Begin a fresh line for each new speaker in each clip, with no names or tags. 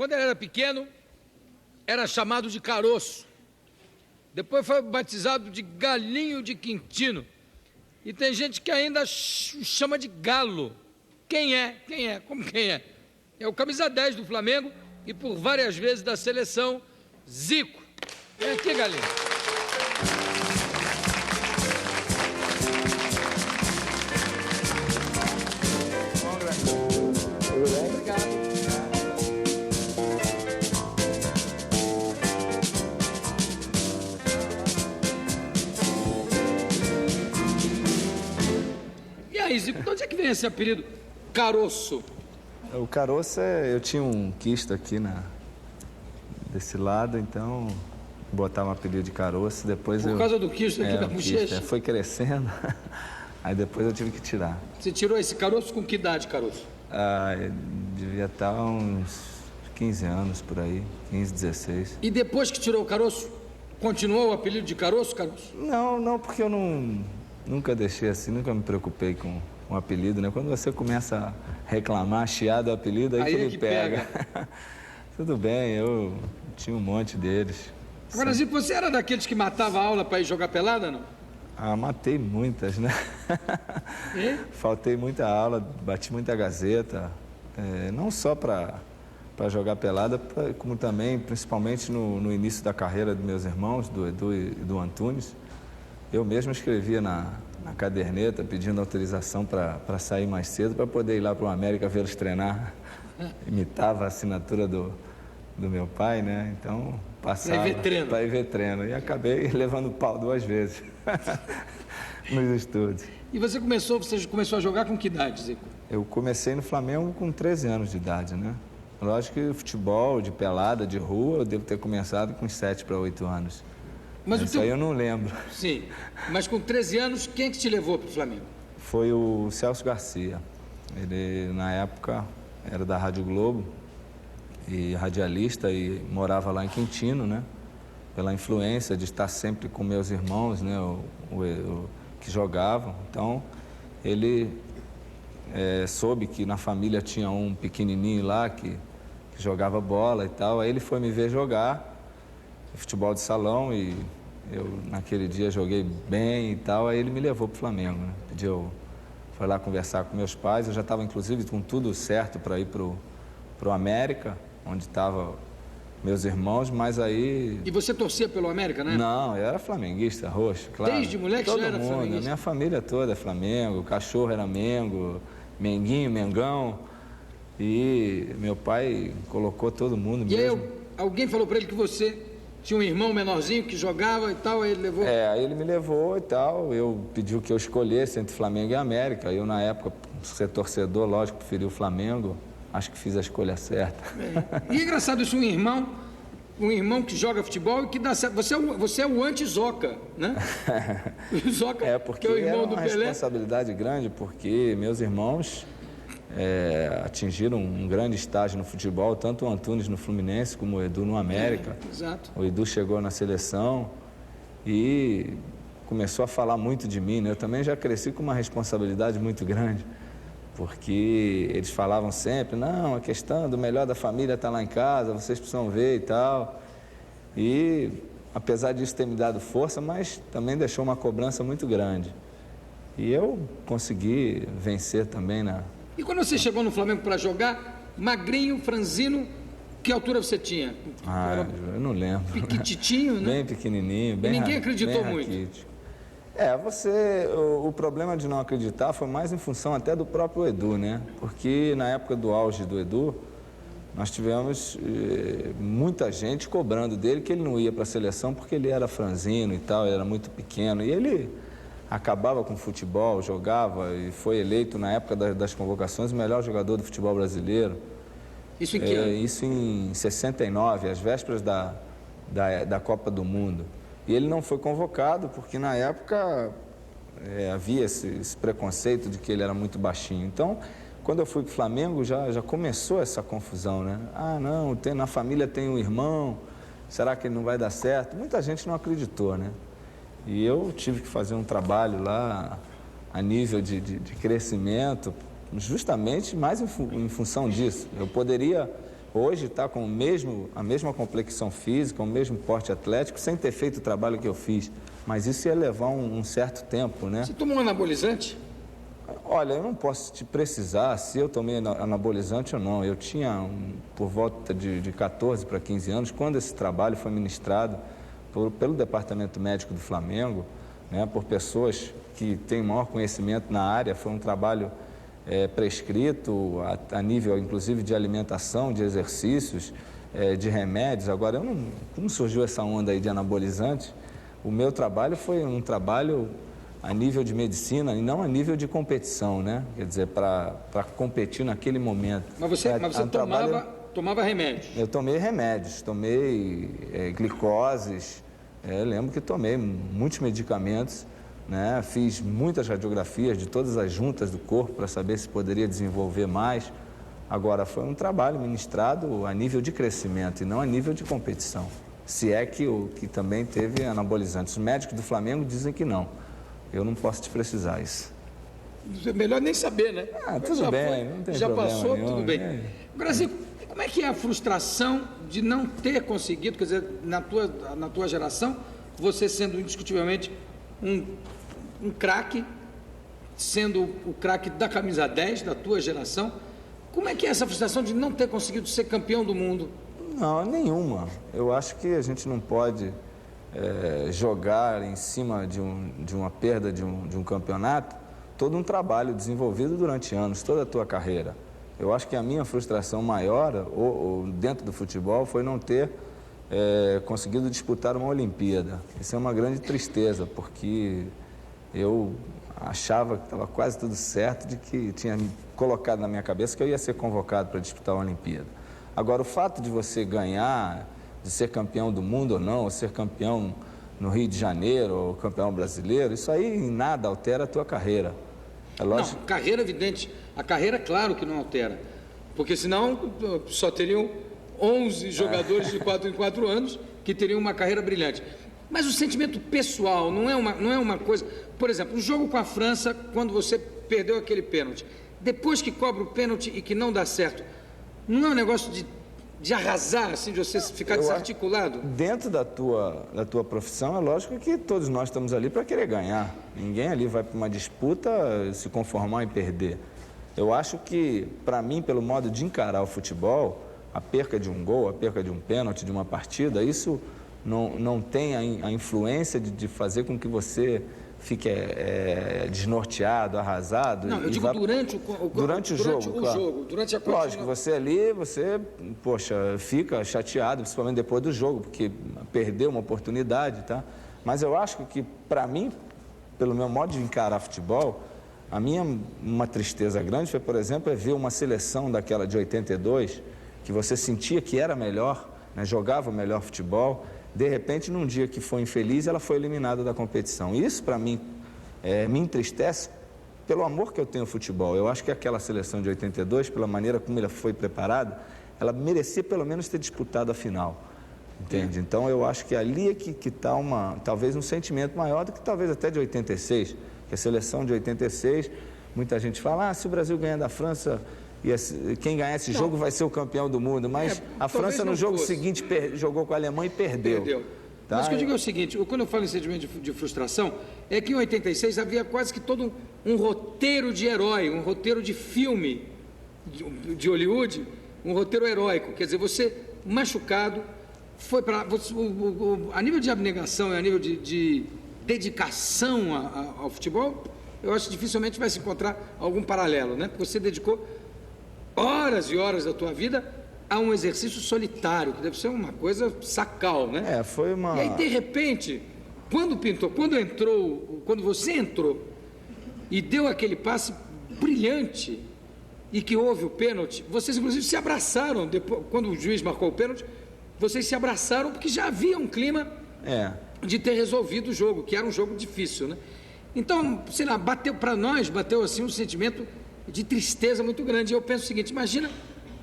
Quando ele era pequeno, era chamado de caroço. Depois foi batizado de Galinho de Quintino. E tem gente que ainda chama de Galo. Quem é? Quem é? Como quem é? É o camisa 10 do Flamengo e por várias vezes da seleção, Zico. Vem aqui, Galinho. Obrigado. E aí, Zico, de onde é que vem esse apelido caroço?
O caroço eu tinha um quisto aqui desse lado, então botava um apelido de caroço, depois
Por causa do quisto aqui da bochecha?
Foi crescendo, aí depois eu tive que tirar.
Você tirou esse caroço com que idade, caroço?
Eu devia estar uns 15 anos por aí, 15, 16.
E depois que tirou o caroço, continuou o apelido de caroço, caroço?
Não, porque eu nunca deixei assim, nunca me preocupei com o apelido, né? Quando você começa a reclamar, chiar do apelido, aí que ele pega. Tudo bem, eu tinha um monte deles.
Agora, Zico, você era daqueles que matava a aula para ir jogar pelada, não?
Matei muitas, né? Faltei muita aula, bati muita gazeta, não só para jogar pelada, como também, principalmente no início da carreira dos meus irmãos, do Edu e do Antunes. Eu mesmo escrevia na caderneta pedindo autorização para sair mais cedo, para poder ir lá para o América vê-los treinar. Imitava a assinatura do meu pai, né? Então, passava para ir ver treino. E acabei levando pau 2 vezes nos estudos.
E você começou a jogar com que idade, Zico?
Eu comecei no Flamengo com 13 anos de idade, né? Lógico que futebol, de pelada, de rua, eu devo ter começado com 7 para 8 anos. Mas isso aí eu não lembro.
Sim, mas com 13 anos, quem é que te levou para o Flamengo?
Foi o Celso Garcia. Ele, na época, era da Rádio Globo e radialista e morava lá em Quintino, né? Pela influência de estar sempre com meus irmãos, né? Que jogavam. Então, ele soube que na família tinha um pequenininho lá que jogava bola e tal. Aí ele foi me ver jogar futebol de salão e eu naquele dia joguei bem e tal, aí ele me levou para o Flamengo, né? Foi lá conversar com meus pais, eu já estava inclusive com tudo certo para ir para o América, onde estavam meus irmãos, mas aí...
E você torcia pelo América, né?
Não, eu era flamenguista, roxo, claro.
Desde moleque
todo
já era
mundo,
flamenguista?
A minha família toda é Flamengo, o cachorro era Mengo, Menguinho, Mengão, e meu pai colocou todo mundo mesmo.
E aí alguém falou para ele que você tinha um irmão menorzinho que jogava e tal, aí ele levou...
Aí ele me levou e tal, eu pediu que eu escolhesse entre Flamengo e América. Eu, na época, ser torcedor, lógico, preferi o Flamengo, acho que fiz a escolha certa.
E é engraçado isso, um irmão que joga futebol e que dá certo. Você é o anti-Zoca, né? O Zoca,
porque
que é o irmão do
uma
Pelé.
Responsabilidade grande, porque meus irmãos atingiram um grande estágio no futebol, tanto o Antunes no Fluminense como o Edu no América.
Exato.
O Edu chegou na seleção e começou a falar muito de mim, né? Eu também já cresci com uma responsabilidade muito grande, porque eles falavam sempre, não, a questão do melhor da família está lá em casa, vocês precisam ver e tal. E apesar disso ter me dado força, mas também deixou uma cobrança muito grande. E eu consegui vencer também
E quando você chegou no Flamengo para jogar, magrinho, franzino, que altura você tinha?
Eu não lembro.
Piquititinho, né?
Bem pequenininho, bem.
E ninguém acreditou
bem
muito.
raquítico. O problema de não acreditar foi mais em função até do próprio Edu, né? Porque na época do auge do Edu, nós tivemos muita gente cobrando dele que ele não ia para a seleção porque ele era franzino e tal, ele era muito pequeno. E ele acabava com o futebol, jogava e foi eleito na época das convocações o melhor jogador do futebol brasileiro.
Isso em que ano?
Isso em 69, às vésperas da Copa do Mundo. E ele não foi convocado porque na época havia esse preconceito de que ele era muito baixinho. Então, quando eu fui para o Flamengo, já começou essa confusão, né? Não, na família tem um irmão, será que ele não vai dar certo? Muita gente não acreditou, né? E eu tive que fazer um trabalho lá a nível de crescimento, justamente mais em função disso. Eu poderia hoje está com a mesma complexão física, o mesmo porte atlético, sem ter feito o trabalho que eu fiz. Mas isso ia levar um certo tempo, né?
Você tomou um anabolizante?
Olha, eu não posso te precisar se eu tomei anabolizante ou não. Eu tinha por volta de 14 para 15 anos, quando esse trabalho foi ministrado pelo Departamento Médico do Flamengo, né, por pessoas que têm maior conhecimento na área. Foi um trabalho prescrito a nível, inclusive, de alimentação, de exercícios, de remédios. Agora, como surgiu essa onda aí de anabolizante, o meu trabalho foi um trabalho a nível de medicina e não a nível de competição, né? Quer dizer, para competir naquele momento.
Mas você tomava remédios?
Eu tomei remédios, tomei glicoses, lembro que tomei muitos medicamentos, né? Fiz muitas radiografias de todas as juntas do corpo para saber se poderia desenvolver mais. Agora, foi um trabalho ministrado a nível de crescimento e não a nível de competição. Se é que também teve anabolizantes. Os médicos do Flamengo dizem que não. Eu não posso te precisar isso.
É melhor nem saber, né?
Tudo bem, não tem problema.
Já passou,
nenhum,
tudo bem. Brasil, como é que é a frustração de não ter conseguido, quer dizer, na tua geração, você sendo indiscutivelmente um craque, sendo o craque da camisa 10 da tua geração, como é que é essa frustração de não ter conseguido ser campeão do mundo?
Não, nenhuma. Eu acho que a gente não pode jogar em cima de uma perda de um campeonato todo um trabalho desenvolvido durante anos, toda a tua carreira. Eu acho que a minha frustração maior dentro do futebol foi não ter conseguido disputar uma Olimpíada. Isso é uma grande tristeza, porque eu achava que estava quase tudo certo, de que tinha me colocado na minha cabeça que eu ia ser convocado para disputar uma Olimpíada. Agora, o fato de você ganhar, de ser campeão do mundo ou não, ou ser campeão no Rio de Janeiro, ou campeão brasileiro, isso aí em nada altera a tua carreira. É lógico.
Não, carreira evidente. A carreira, claro que não altera. Porque senão só teriam 11 jogadores de 4 em 4 anos que teriam uma carreira brilhante. Mas o sentimento pessoal não é uma coisa... Por exemplo, o jogo com a França, quando você perdeu aquele pênalti, depois que cobra o pênalti e que não dá certo, não é um negócio de arrasar, assim, de você ficar desarticulado?
Dentro da tua profissão, é lógico que todos nós estamos ali para querer ganhar. Ninguém ali vai para uma disputa se conformar em perder. Eu acho que, para mim, pelo modo de encarar o futebol, a perca de um gol, a perca de um pênalti, de uma partida, isso não tem a influência de fazer com que você fique desnorteado, arrasado.
Não, eu digo durante o jogo,
claro.
Durante a partida.
Lógico, você ali, poxa, fica chateado, principalmente depois do jogo, porque perdeu uma oportunidade, tá? Mas eu acho que, para mim, pelo meu modo de encarar futebol, uma tristeza grande foi, por exemplo, ver uma seleção daquela de 82, que você sentia que era melhor, né, jogava o melhor futebol. De repente, num dia que foi infeliz, ela foi eliminada da competição. Isso, para mim, me entristece pelo amor que eu tenho ao futebol. Eu acho que aquela seleção de 82, pela maneira como ela foi preparada, ela merecia pelo menos ter disputado a final. Entende? Então, eu acho que ali é que está talvez um sentimento maior do que talvez até de 86. Que a seleção de 86, muita gente fala, se o Brasil ganhar da França... quem ganhar esse jogo vai ser o campeão do mundo, mas a França no jogo seguinte jogou com a Alemanha e perdeu. Tá?
Mas o que eu digo é o seguinte, quando eu falo em sentimento de frustração, é que em 86 havia quase que todo um roteiro de herói, um roteiro de filme de Hollywood, um roteiro heróico. Quer dizer, você machucado, foi para... A nível de abnegação e a nível de dedicação ao futebol, eu acho que dificilmente vai se encontrar algum paralelo, né? Porque você dedicou horas e horas da tua vida a um exercício solitário, que deve ser uma coisa sacal, né?
Foi uma...
E aí, de repente, quando você entrou e deu aquele passe brilhante e que houve o pênalti, vocês inclusive se abraçaram, depois, quando o juiz marcou o pênalti, vocês se abraçaram porque já havia um clima de ter resolvido o jogo, que era um jogo difícil, né? Então, sei lá, bateu assim um sentimento de tristeza muito grande. E eu penso o seguinte, imagina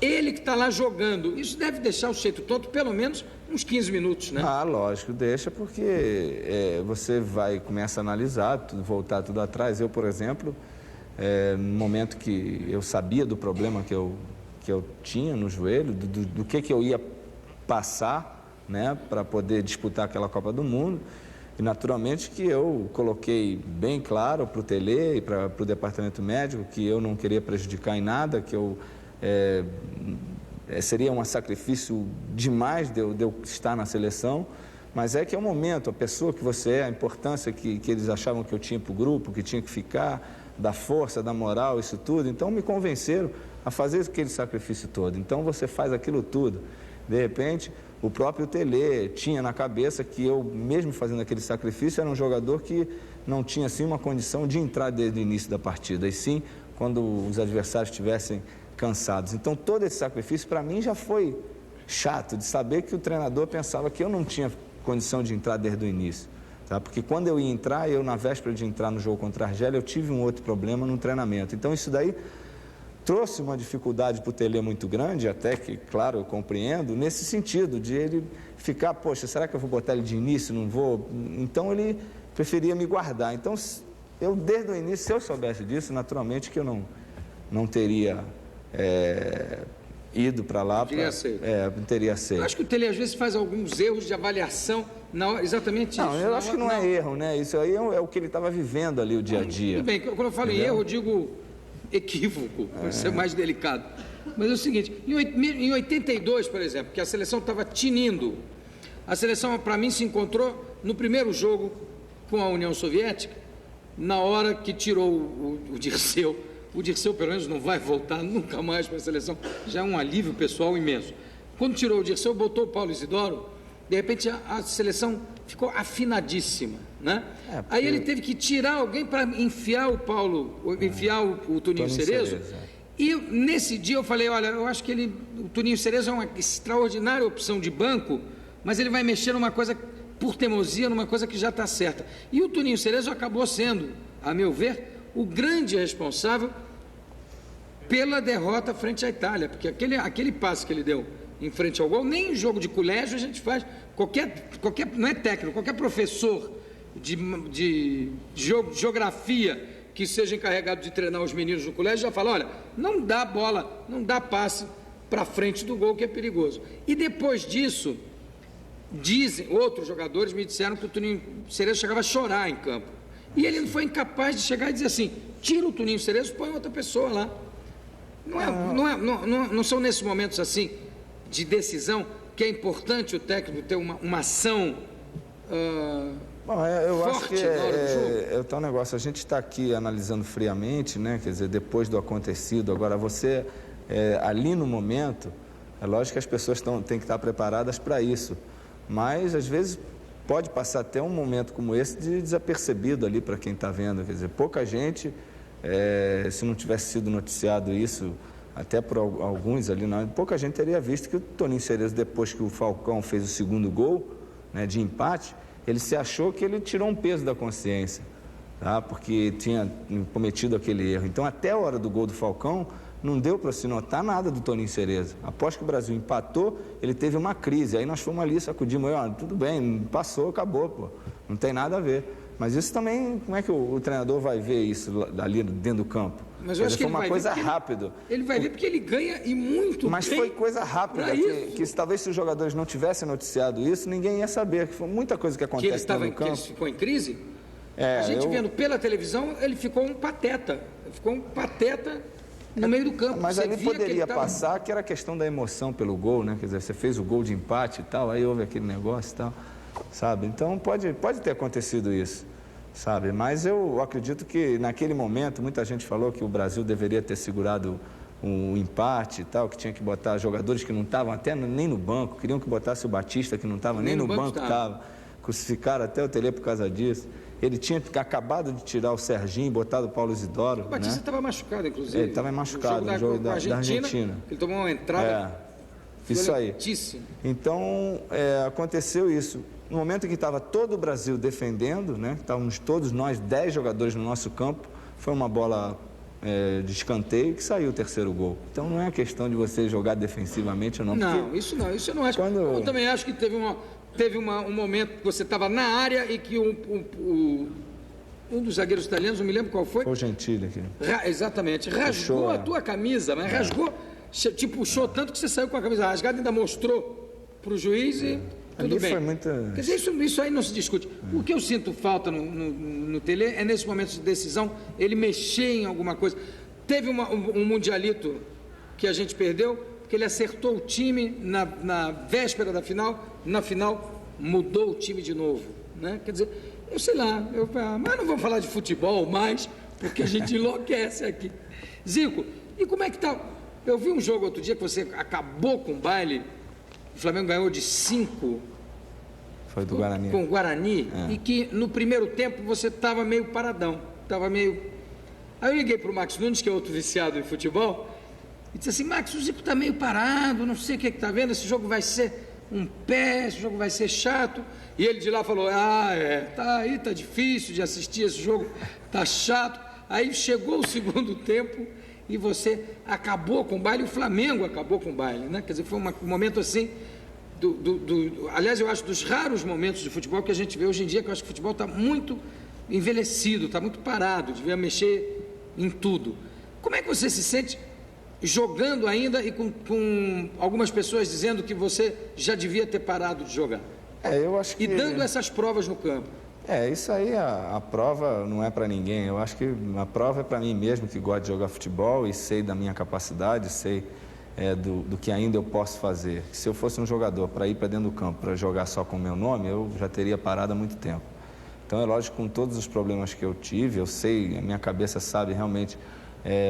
ele que está lá jogando, isso deve deixar o jeito todo pelo menos uns 15 minutos, né?
Lógico, deixa, porque você começa a analisar, voltar tudo atrás. Eu, por exemplo, no momento que eu sabia do problema que que eu tinha no joelho, do que eu ia passar, né, para poder disputar aquela Copa do Mundo. E naturalmente que eu coloquei bem claro para o Tele e para o departamento médico que eu não queria prejudicar em nada, que seria um sacrifício demais de eu estar na seleção, mas é que é o momento, a pessoa que você é, a importância que eles achavam que eu tinha para o grupo, que tinha que ficar, da força, da moral, isso tudo. Então me convenceram a fazer aquele sacrifício todo. Então você faz aquilo tudo. De repente, o próprio Tele tinha na cabeça que eu, mesmo fazendo aquele sacrifício, era um jogador que não tinha assim uma condição de entrar desde o início da partida, e sim quando os adversários estivessem cansados. Então todo esse sacrifício para mim já foi chato, de saber que o treinador pensava que eu não tinha condição de entrar desde o início. Tá? Porque quando eu ia entrar, na véspera de entrar no jogo contra a Argélia, eu tive um outro problema no treinamento. Então isso daí trouxe uma dificuldade para o Tele muito grande, até que, claro, eu compreendo, nesse sentido, de ele ficar, poxa, será que eu vou botar ele de início, não vou? Então ele preferia me guardar. Então eu, desde o início, se eu soubesse disso, naturalmente que eu não teria ido para lá. Não teria aceito.
Eu acho que o Tele às vezes faz alguns erros de avaliação, exatamente
não,
isso.
Eu acho que não é erro, né? Isso aí é o que ele estava vivendo ali, o dia a dia.
Tudo bem, quando eu falo em erro, eu digo equívoco, para ser mais delicado. Mas é o seguinte, em 82, por exemplo, que a seleção estava tinindo, a seleção, para mim, se encontrou no primeiro jogo com a União Soviética, na hora que tirou o Dirceu. O Dirceu, pelo menos, não vai voltar nunca mais para a seleção, já é um alívio pessoal imenso. Quando tirou o Dirceu, botou o Paulo Isidoro, de repente a seleção ficou afinadíssima, né? Aí ele teve que tirar alguém para enfiar o Toninho Cerezo. E nesse dia eu falei, olha, eu acho que o Toninho Cerezo é uma extraordinária opção de banco, mas ele vai mexer numa coisa, por teimosia, numa coisa que já está certa. E o Toninho Cerezo acabou sendo, a meu ver, o grande responsável pela derrota frente à Itália, porque aquele passe que ele deu em frente ao gol, nem em jogo de colégio a gente faz, qualquer não é técnico, qualquer professor de geografia que seja encarregado de treinar os meninos no colégio já fala, olha, não dá bola, não dá passe para frente do gol que é perigoso. E depois disso, outros jogadores me disseram que o Toninho Cerezo chegava a chorar em campo. E ele não foi incapaz de chegar e dizer assim, tira o Toninho Cerezo, põe outra pessoa lá. Não são nesses momentos assim de decisão que é importante o técnico ter uma ação
eu
forte
acho que
na hora do jogo?
É o tal negócio, a gente está aqui analisando friamente, né? Quer dizer, depois do acontecido, agora você, ali no momento, é lógico que as pessoas têm que estar preparadas para isso, mas às vezes pode passar até um momento como esse de desapercebido ali para quem está vendo, quer dizer, pouca gente, se não tivesse sido noticiado isso, até por alguns ali, pouca gente teria visto que o Toninho Cerezo, depois que o Falcão fez o segundo gol, né, de empate, ele se achou que ele tirou um peso da consciência, tá? Porque tinha cometido aquele erro. Então, até a hora do gol do Falcão, não deu para se notar nada do Toninho Cerezo. Após que o Brasil empatou, ele teve uma crise. Aí nós fomos ali, sacudimos, tudo bem, passou, acabou, pô. Não tem nada a ver. Mas isso também, como é que o treinador vai ver isso ali dentro do campo?
Mas eu acho que
foi uma coisa rápida.
Ele vai ver porque ele ganha e muito
Mas
bem.
foi coisa rápida, que talvez se os jogadores não tivessem noticiado isso, ninguém ia saber, que foi muita coisa que acontece no campo.
Que ele ficou em crise? A gente vendo pela televisão, ele ficou um pateta. Ficou um pateta no meio do campo.
Mas ali poderia passar que era a questão da emoção pelo gol, né? Quer dizer, você fez o gol de empate e tal, aí houve aquele negócio e tal, sabe? Então pode ter acontecido isso, sabe? Mas eu acredito que naquele momento muita gente falou que o Brasil deveria ter segurado um empate e tal, que tinha que botar jogadores que não estavam até nem no banco, queriam que botasse o Batista que não estava nem no banco estava. Crucificaram até o Tele por causa disso. Ele tinha acabado de tirar o Serginho e botado o Paulo Isidoro.
O Batista estava machucado, inclusive.
Ele estava machucado no jogo da Argentina.
Ele tomou uma entrada.
Isso aí. Então, aconteceu isso. No momento em que estava todo o Brasil defendendo, né? Estávamos todos nós, 10 jogadores no nosso campo, foi uma bola de escanteio que saiu o terceiro gol. Então, não é questão de você jogar defensivamente ou não.
Não, isso não. Isso eu não acho. Eu também acho que teve um momento que você estava na área e que um dos zagueiros italianos, não me lembro qual foi.
Foi o Gentili aqui.
Exatamente. Rasgou a tua camisa, mas rasgou te puxou tanto que você saiu com a camisa rasgada e ainda mostrou para o juiz e tudo bem.
Foi muita...
Quer dizer, isso aí não se discute. O que eu sinto falta no Tele é nesses momentos de decisão, ele mexer em alguma coisa. Teve um mundialito que a gente perdeu, porque ele acertou o time na véspera da final, na final mudou o time de novo, né? Quer dizer, eu sei lá, mas não vamos falar de futebol mais, porque a gente enlouquece aqui. Zico, e como é que tá? Eu vi um jogo outro dia que você acabou com o baile, o Flamengo ganhou de 5.
Foi do Guarani.
Com o Guarani, e que no primeiro tempo você estava meio paradão, estava meio... Aí eu liguei para o Max Nunes, que é outro viciado em futebol, e disse assim, Max, o Zico está meio parado, não sei o que está vendo, esse jogo vai ser um pé, esse jogo vai ser chato. E ele de lá falou, tá difícil de assistir esse jogo, tá chato. Aí chegou o segundo tempo e você acabou com o baile, o Flamengo acabou com o baile, né? Quer dizer, foi um momento assim, aliás, eu acho dos raros momentos de futebol que a gente vê hoje em dia, que eu acho que o futebol está muito envelhecido, está muito parado, devia mexer em tudo. Como é que você se sente jogando ainda e com algumas pessoas dizendo que você já devia ter parado de jogar?
Eu acho que...
E dando essas provas no campo.
Isso aí, a prova não é para ninguém. Eu acho que a prova é para mim mesmo, que gosto de jogar futebol e sei da minha capacidade, sei do que ainda eu posso fazer. Se eu fosse um jogador para ir para dentro do campo, para jogar só com o meu nome, eu já teria parado há muito tempo. Então, é lógico, com todos os problemas que eu tive, eu sei, a minha cabeça sabe realmente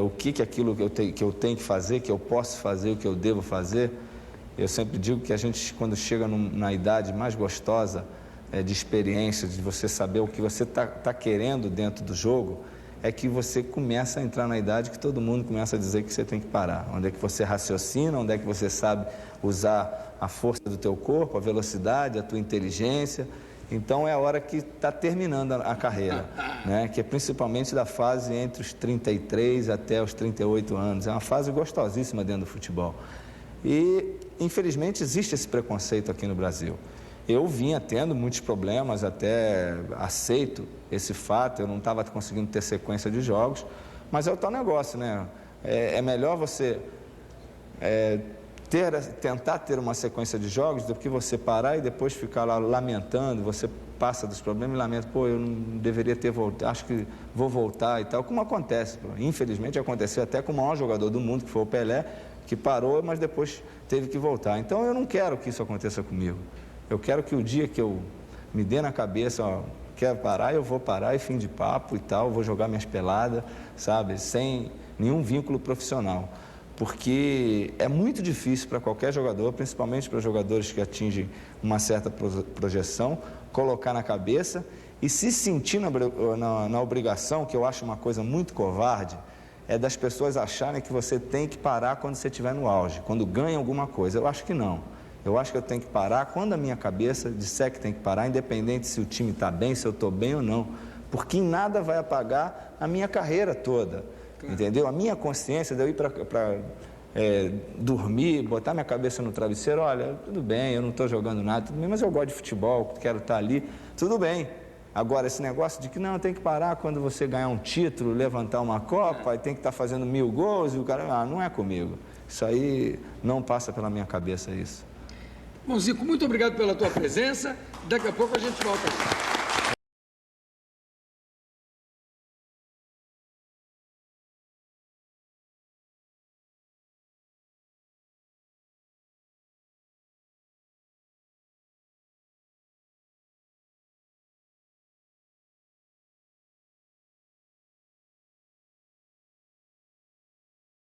o que aquilo que eu tenho que fazer, que eu posso fazer, o que eu devo fazer. Eu sempre digo que a gente, quando chega na idade mais gostosa de experiência, de você saber o que você está querendo dentro do jogo, é que você começa a entrar na idade que todo mundo começa a dizer que você tem que parar. Onde é que você raciocina, onde é que você sabe usar a força do teu corpo, a velocidade, a tua inteligência. Então é a hora que está terminando a carreira, né? Que é principalmente da fase entre os 33 até os 38 anos. É uma fase gostosíssima dentro do futebol. E, infelizmente, existe esse preconceito aqui no Brasil. Eu vinha tendo muitos problemas, até aceito esse fato, eu não estava conseguindo ter sequência de jogos, mas é o tal negócio, né? É melhor você tentar ter uma sequência de jogos do que você parar e depois ficar lá lamentando, você passa dos problemas e lamenta, eu não deveria ter voltado, acho que vou voltar e tal, como acontece, infelizmente aconteceu até com o maior jogador do mundo, que foi o Pelé, que parou, mas depois teve que voltar. Então eu não quero que isso aconteça comigo. Eu quero que o dia que eu me dê na cabeça, quero parar, eu vou parar e fim de papo e tal, vou jogar minhas peladas, sabe, sem nenhum vínculo profissional. Porque é muito difícil para qualquer jogador, principalmente para jogadores que atingem uma certa projeção, colocar na cabeça e se sentir na obrigação, que eu acho uma coisa muito covarde, é das pessoas acharem que você tem que parar quando você estiver no auge, quando ganha alguma coisa. Eu acho que não. Eu acho que eu tenho que parar quando a minha cabeça disser que tem que parar, independente se o time está bem, se eu estou bem ou não. Porque nada vai apagar a minha carreira toda, entendeu? A minha consciência de eu ir para dormir, botar minha cabeça no travesseiro, olha, tudo bem, eu não estou jogando nada, tudo bem, mas eu gosto de futebol, quero estar ali, tudo bem. Agora, esse negócio de que não, tem que parar quando você ganhar um título, levantar uma Copa, e tem que estar fazendo 1000 gols, e o cara, não é comigo. Isso aí não passa pela minha cabeça, isso.
Bom, Zico, muito obrigado pela tua presença. Daqui a pouco a gente volta aqui.